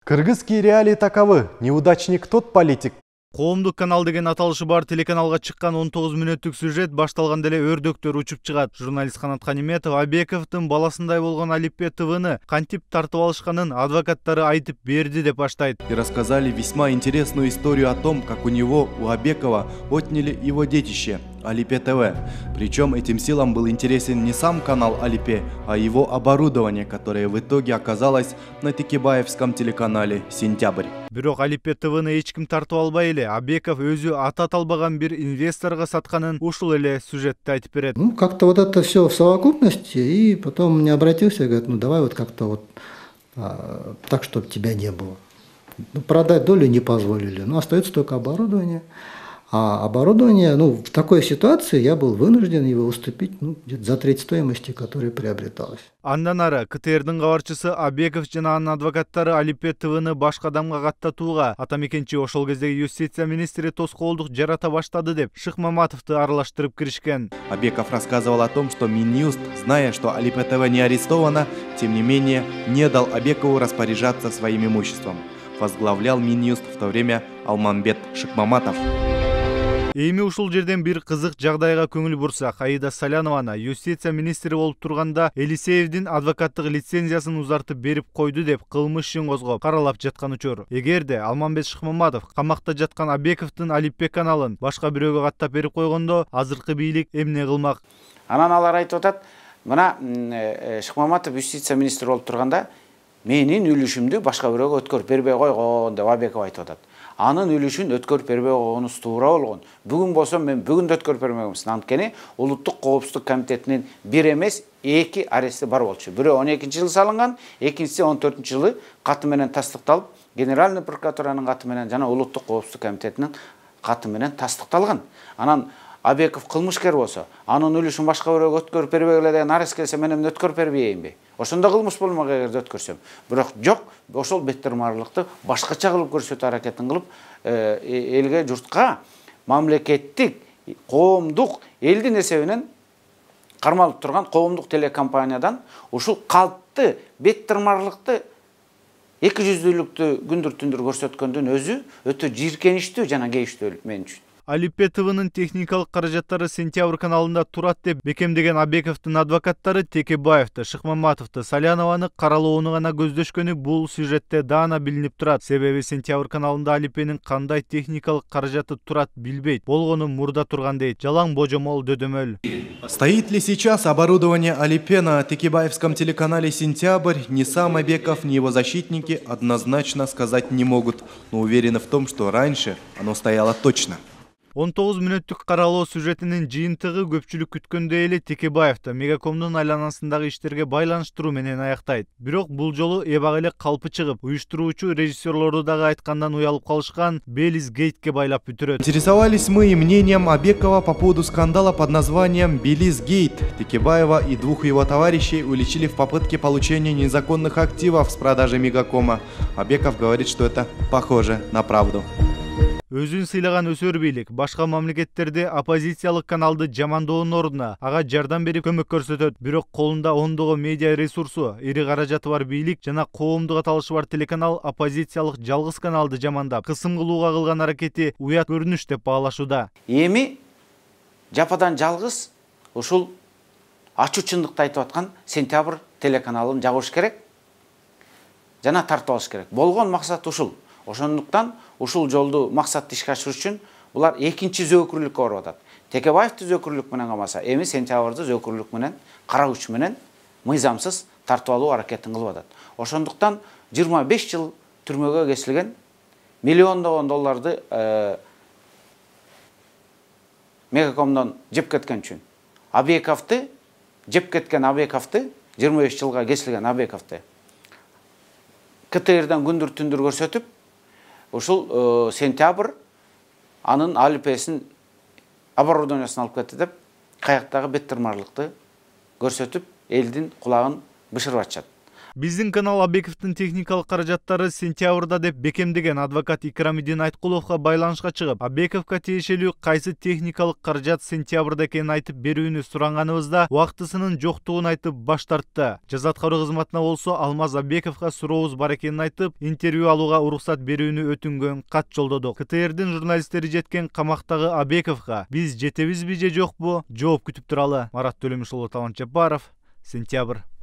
Кыргызские реалии таковы. Неудачник тот политик. Коомдук канал деген аталышы бар телеканалга чыккан 19 мүнөттүк сюжет башталган деле өрдөктөр учуп чыгат. Журналист Канат Каниметов Абековдун баласындай болгон Алипе ТВны кантип тартып алышканын адвокаттары айтып берди деп баштайт. И рассказали весьма интересную историю о том, как у Абекова отняли его детище Алипе ТВ. Причем этим силам был интересен не сам канал Алипе, а его оборудование, которое в итоге оказалось на Текебаевском телеканале «Сентябрь». Бирок Алипе ТВны эч ким тартып албай эле Абеков өзү аты аталбаган бир инвесторго сатканын ушул эле сюжетте айтып берет. Как-то вот это все в совокупности, и потом мне обратился и говорит, давай вот как-то вот так, чтобы тебя не было. Продать долю не позволили, остается только оборудование. А оборудование, в такой ситуации я был вынужден его уступить где-то за треть стоимости, которая приобреталась. Андан ары КТРдин кабарчысы Абеков жана анын адвокаттары Алипе ТВны башка адамга каттатууга, атамекенчи ошол кездеги юстиция министри тоскоолдук жарата баштады деп Шыкмаматовду аралаштырып киришкен. Абеков рассказывал о том, что Минюст, зная, что Алипе ТВ не арестована, тем не менее не дал Абекову распоряжаться своим имуществом. Возглавлял Минюст в то время Алмамбет Шыкмаматов. Эми ушул жерден бир кызык жагдайга көңүл бурсак, Аида Салянованы юстиция министри болуп турганда Элисеевдин адвокаттык лицензиясын узартып берип койду деп кылмыш ишин козгоп каралап жаткан учур. Эгерде Алмамбет Шыкмаматов камакта жаткан Абековдун Алипе каналын башка бирөөгө каттап берип койгондо, азыркы бийлик эмне кылмак? Анан алар айтып атат, мына Шыкмаматов юстиция министри болуп турганда менин үлүшүмдү башка бирөөгө өткөрүп бербей койгон деп Абеков айтып атат. Анын үлүшүн өткөрүп бербей койгонубуз туура болгон. Бүгүн болсо мен бүгүн да өткөрүп бермекмин. Анткени Улуттук коопсуздук комитетинин бир эмес, эки арести бар болчу. Бирөө 12-жылы салынган, экинчиси 14-жылы каты менен тастыкталып, Генеральный прокуратуранын каты менен жана Улуттук коопсуздук комитетинин каты менен тастыкталган. Анан Абеков кылмышкер болсо, анын үлүшүн башка бирөөгө өткөрүп бербегиле деген арест келсе, мен эмне өткөрүп бербейинби? Ошондо кылмыш болмок эгерде өткөрсөм. Бирок жок, ошол беттирмарлыкты башкача кылып көрсөтүү аракетин кылып, элге, журтка, мамлекеттик, коомдук, элдин эсебинен кармалып турган коомдук телекомпаниядан ушул калпты беттирмарлыкты эки жүздүүлүктү күндүр түндүр көрсөткөндүн өзү өтө жийиркеничтүү жана кейиштүү мен үчүн. Алипе ТВнын техникалык каражаттары Сентябрь каналында турат деп бекемдеген Абековдун адвокаттары Текебаевди, Шыкмаматовду, Салянованы каралоону гана көздөшкөнү бул сюжетте даана билинип турат. Себеби Сентябрь каналында Алипенин кандай техникалык каражаты турат билбейт. Болгону мурда турган дейт. Жалаң божомол дөдөмөл. Стоит ли сейчас оборудование Алипе на Текебаевском телеканале «Сентябрь», ни сам Абеков, ни его защитники однозначно сказать не могут, но уверены в том, что раньше оно стояло точно. 19 мүнөттүк каралоо сюжетинин жыйынтыгы көпчүлүк күткөндөй эле Текебаевди Мегакомдун айланасындагы иштерге байланыштыруу менен аяктайт. Бирок бул жолу эбак эле калпы чыгып, уюштуруучу режиссерлорду дагы айткандан уялып калышкан Белиз Гейтке байлап бүтүрөт. Интересовались мы и мнением Абекова по поводу скандала под названием «Белиз Гейт». Текебаева и двух его товарищей уличили в попытке получения незаконных активов с продажи Мегакома. Абеков говорит, что это похоже на правду. Өзүн сыйлаган өсөр бийлик башка мамлекеттерде оппозициялык каналды жамандоонун ордуна ага жардам берип көмөк көрсөтөт. Бирок колунда ондогон медиа ресурсу, ири каражаты бар бийлик жана коомдук аталышы бар телеканал оппозициялык жалгыз каналды жамандап, кысым кылууга кылган аракети уят көрүнүш деп баалашууда. Эми жападан жалгыз ушул ачуу чындыкты айтып аткан Сентябрь телеканалын жабыш керек жана тартып алыш керек. Болгон максат ушул. Ошондуктан ушул жолду максатты ишке ашыруу үчүн булар экинчи зөөкүрлүккө барып атат. Текебаевди зөөкүрлүк менен калмаса, эми Сентябрды зөөкүрлүк менен, кароо күч менен мыйзамсыз тартып алуу аракетин кылып атат. Ошондуктан 25 жыл түрмөгө кесилген, миллиондогон долларды Мегакомдон жеп кеткен үчүн Абековду жеп кеткен Абековду 25 жылга кесилген Абековду КТРден күндүр түндүр көрсөтүп, ушул Сентябрь анын Алипесин оборудованиясын алып кетти деп каяктагы беттирмарлыкты көрсөтүп, элдин кулагын бышырып атышат. Биздин канал Абековдун техникалык каражаттары сентябрда деп бекемдеген адвокат Икрамидин Айткуловго байланышка чыгып, Абековго тиешелүү кайсы техникалык каражат сентябрда экенин айтып берүүнү сураганыбызда убактысынын жоктугун айтып баш тартты. Жаза аткаруу кызматына болсо Алмаз Абековго сурообуз бар экенин айтып, интервью алууга уруксат берүүнү өтүнгөн кат жолдодук. КТРдин журналисттери жеткен камактагы Абековго биз жетебизби же жокпу жооп күтүп туралы. Марат Төлөмүш уулу, Талант Жапаров, Сентябрь.